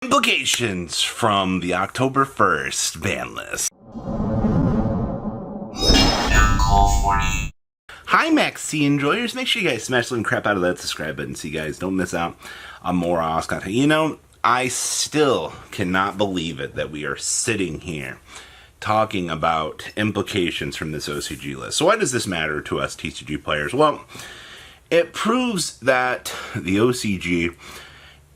Implications from the October 1st ban list. Hi Max C enjoyers, make sure you guys smash the little crap out of that subscribe button so you guys don't miss out on more awesome content. You know, I still cannot believe it that we are sitting here talking about implications from this OCG list. So why does this matter to us TCG players? Well, it proves that the OCG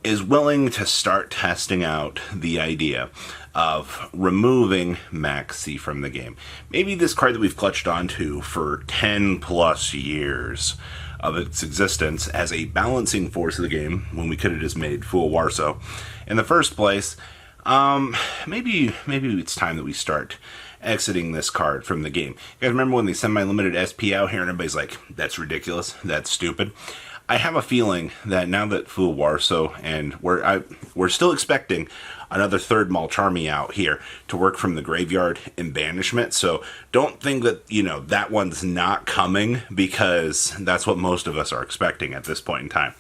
is willing to start testing out the idea of removing Max C from the game. Maybe this card that we've clutched onto for 10 plus years of its existence as a balancing force of the game, when we could have just made Fool Warso in the first place, maybe it's time that we start exiting this card from the game. You guys remember when they send my limited SP out here and everybody's like, that's ridiculous, that's stupid? I have a feeling that now that Fool Warso, and we're still expecting another third Malcharmy out here to work from the graveyard in banishment, so don't think that, you know, that one's not coming, because that's what most of us are expecting at this point in time.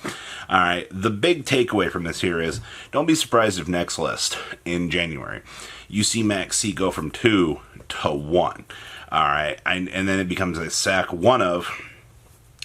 Alright, the big takeaway from this here is, don't be surprised if next list, in January, you see Max C go from 2 to 1. Alright, and then it becomes a sack one of,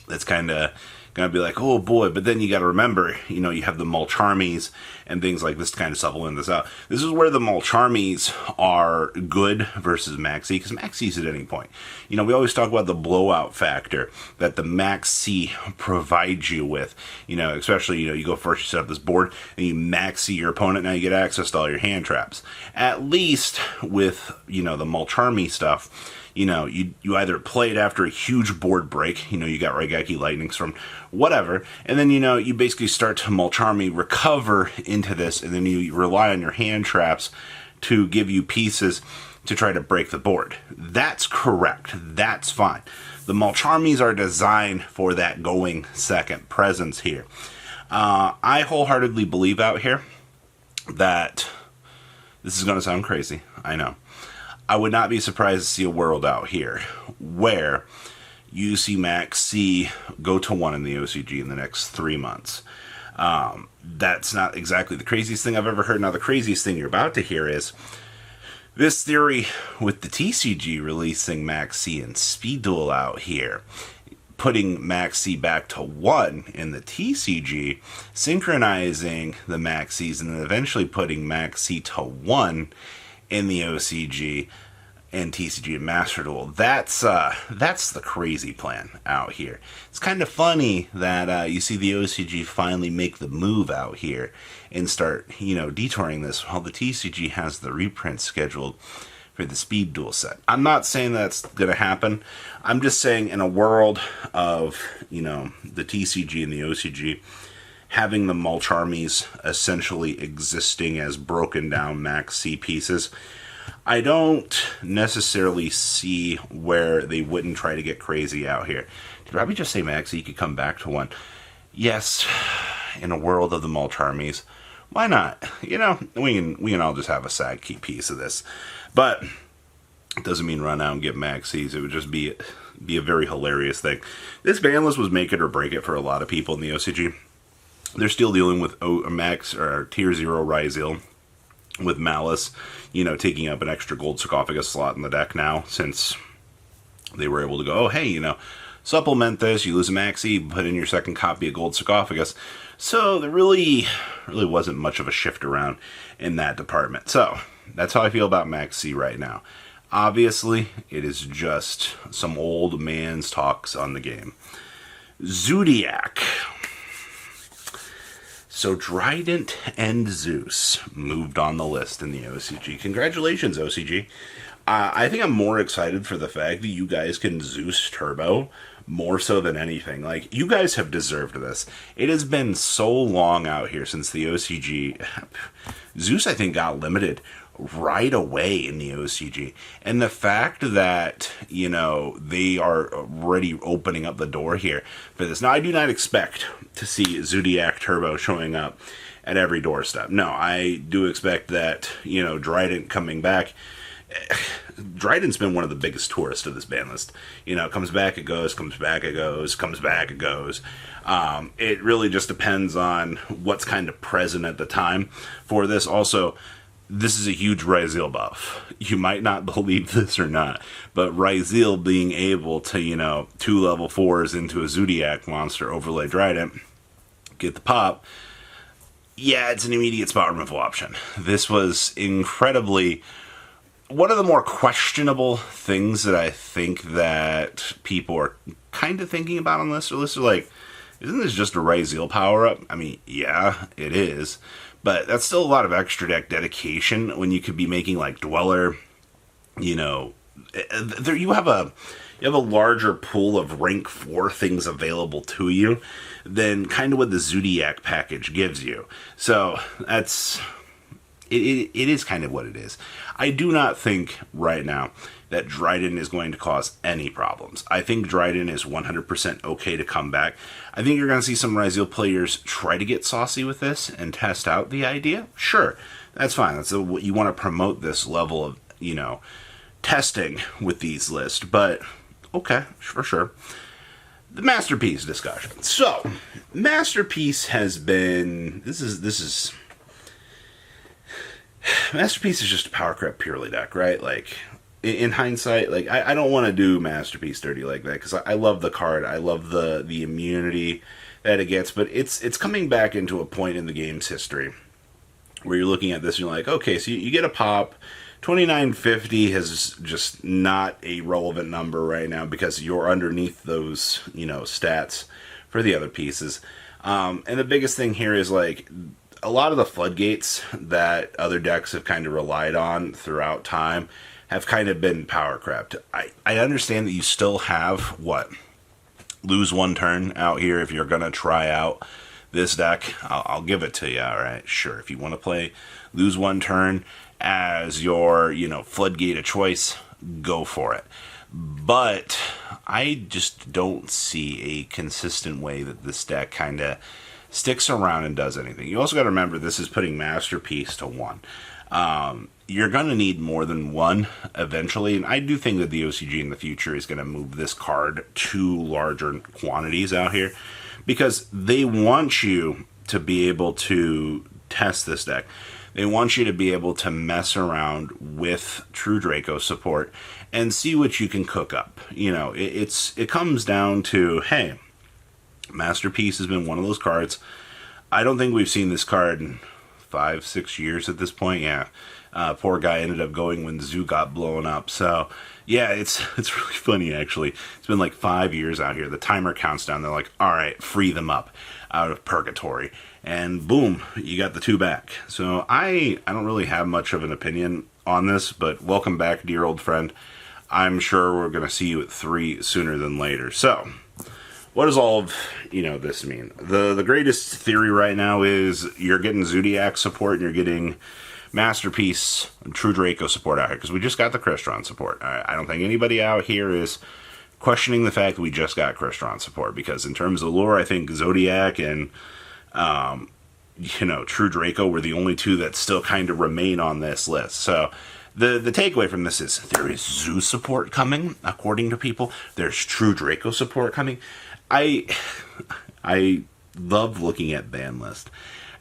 that's kind of gonna be like, oh boy, but then you gotta remember, you know, you have the Malcharmies and things like this to kind of supplement this out. This is where the Malcharmies are good versus Max C, because Max C's at any point. You know, we always talk about the blowout factor that the Max C provides you with, you know, especially, you know, you go first, you set up this board, and you Max C your opponent, now you get access to all your hand traps. At least with, you know, the Malcharmy stuff, you know, you either play it after a huge board break, you know, you got Raigeki Lightnings from whatever, and then, you know, you basically start to Malcharmy recover into this, and then you rely on your hand traps to give you pieces to try to break the board. That's correct. That's fine. The Malcharmies are designed for that going second presence here. I wholeheartedly believe out here that this is going to sound crazy. I know. I would not be surprised to see a world out here where you see Max C go to 1 in the OCG in the next 3 months. That's not exactly the craziest thing I've ever heard. Now, the craziest thing you're about to hear is this theory with the TCG releasing Max C and Speed Duel out here, putting Max C back to 1 in the TCG, synchronizing the Max Cs, and then eventually putting Max C to 1 in the OCG and TCG and Master Duel. That's the crazy plan out here. It's kind of funny that you see the OCG finally make the move out here and start, you know, detouring this while the TCG has the reprint scheduled for the Speed Duel set. I'm not saying that's going to happen. I'm just saying in a world of, you know, the TCG and the OCG having the Malcharmies essentially existing as broken down Max C pieces, I don't necessarily see where they wouldn't try to get crazy out here. Did Robbie just say Max C could come back to 1? Yes, in a world of the Malcharmies. Why not? You know, we can all just have a sad key piece of this. But it doesn't mean run out and get Max Cs. It would just be a very hilarious thing. This ban list was make it or break it for a lot of people in the OCG. They're still dealing with Max or Tier 0 Ryzeal with Malice, you know, taking up an extra gold sarcophagus slot in the deck now, since they were able to go, oh, hey, you know, supplement this, you lose a Max C, put in your second copy of gold sarcophagus. So there really wasn't much of a shift around in that department. So that's how I feel about Max C right now. Obviously, it is just some old man's talks on the game. Zodiac. So Trident and Zeus moved on the list in the OCG. Congratulations, OCG. I think I'm more excited for the fact that you guys can Zeus Turbo more so than anything. Like, you guys have deserved this. It has been so long out here since the OCG. Zeus, I think, got limited right away in the OCG. And the fact that, you know, they are already opening up the door here for this. Now, I do not expect to see Zodiac Turbo showing up at every doorstep. No, I do expect that, you know, Trident coming back. Dryden's been one of the biggest tourists of this ban list. You know, it comes back, it goes, comes back, it goes, comes back, it goes. It really just depends on what's kind of present at the time for this. Also, this is a huge Ryzeal buff. You might not believe this or not, but Ryzeal being able to, you know, 2 level 4s into a Zodiac monster, overlay Dryden, get the pop, yeah, it's an immediate spot removal option. This was incredibly... one of the more questionable things that I think that people are kind of thinking about on this list are like, isn't this just a Ryzeal power-up? I mean, yeah, it is. But that's still a lot of extra deck dedication when you could be making like Dweller, you know, there you have a larger pool of rank 4 things available to you than kind of what the Zodiac package gives you. So that's it is kind of what it is. I do not think right now that Dryden is going to cause any problems. I think Dryden is 100% okay to come back. I think you're going to see some Ryzeal players try to get saucy with this and test out the idea. Sure, that's fine. That's what you want to promote, this level of, you know, testing with these lists. But okay, for sure. The Masterpiece discussion. So, Masterpiece has been... This is Masterpiece is just a power crap purely deck, right? Like, in hindsight, like, I don't want to do Masterpiece dirty like that, because I love the card, I love the immunity that it gets, but it's coming back into a point in the game's history where you're looking at this and you're like, okay, so you get a pop, 2950 is just not a relevant number right now because you're underneath those, you know, stats for the other pieces. And the biggest thing here is, like, a lot of the floodgates that other decks have kind of relied on throughout time have kind of been power crept. I understand that you still have, what, lose 1 turn out here if you're going to try out this deck. I'll give it to you, alright, sure. If you want to play lose 1 turn as your, you know, floodgate of choice, go for it. But I just don't see a consistent way that this deck kind of sticks around and does anything. You also got to remember, this is putting Masterpiece to 1. You're going to need more than 1 eventually, and I do think that the OCG in the future is going to move this card to larger quantities out here, because they want you to be able to test this deck. They want you to be able to mess around with True Draco support and see what you can cook up. You know, it comes down to, hey, Masterpiece has been one of those cards. I don't think we've seen this card in 5-6 years at this point. Yeah, poor guy ended up going when Zoo got blown up. So yeah, it's really funny actually. It's been like 5 years out here. The timer counts down. They're like, all right, free them up out of purgatory, and boom, you got the 2 back. So I don't really have much of an opinion on this, but welcome back, dear old friend. I'm sure we're gonna see you at 3 sooner than later. So, what does all of, you know, this mean? The greatest theory right now is you're getting Zodiac support and you're getting Masterpiece and True Draco support out here, because we just got the Crystron support. I don't think anybody out here is questioning the fact that we just got Crystron support, because in terms of lore, I think Zodiac and you know, True Draco were the only 2 that still kind of remain on this list. So the takeaway from this is there is Zoo support coming, according to people. There's True Draco support coming. I love looking at Banlist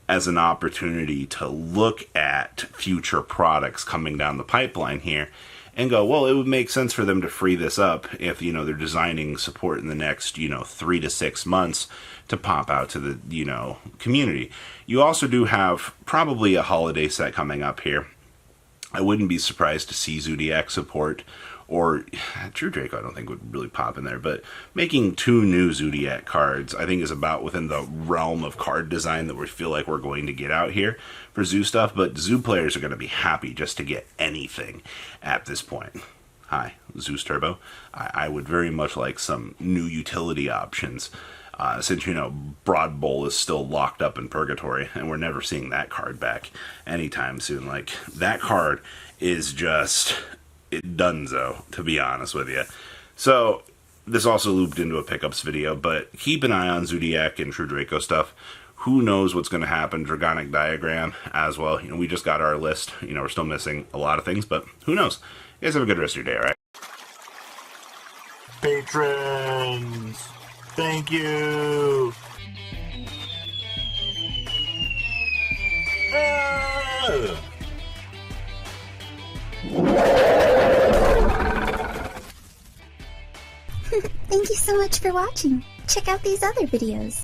as an opportunity to look at future products coming down the pipeline here and go, well, it would make sense for them to free this up if, you know, they're designing support in the next, you know, 3 to 6 months to pop out to the, you know, community. You also do have probably a holiday set coming up here. I wouldn't be surprised to see Zodiac support, or True Draco I don't think would really pop in there, but making 2 new Zodiac cards I think is about within the realm of card design that we feel like we're going to get out here for Zoo stuff. But Zoo players are going to be happy just to get anything at this point. Hi, Zeus Turbo. I would very much like some new utility options, since, you know, Broad Bowl is still locked up in purgatory and we're never seeing that card back anytime soon. Like, that card is just donezo, to be honest with you. So this also looped into a pickups video, but keep an eye on Zodiac and True Draco stuff Who knows what's going to happen? Dragonic diagram as well. You know, we just got our list. You know, we're still missing a lot of things, but who knows? You guys have a good rest of your day, all right? Patrons! Thank you! Thank you so much for watching. Check out these other videos.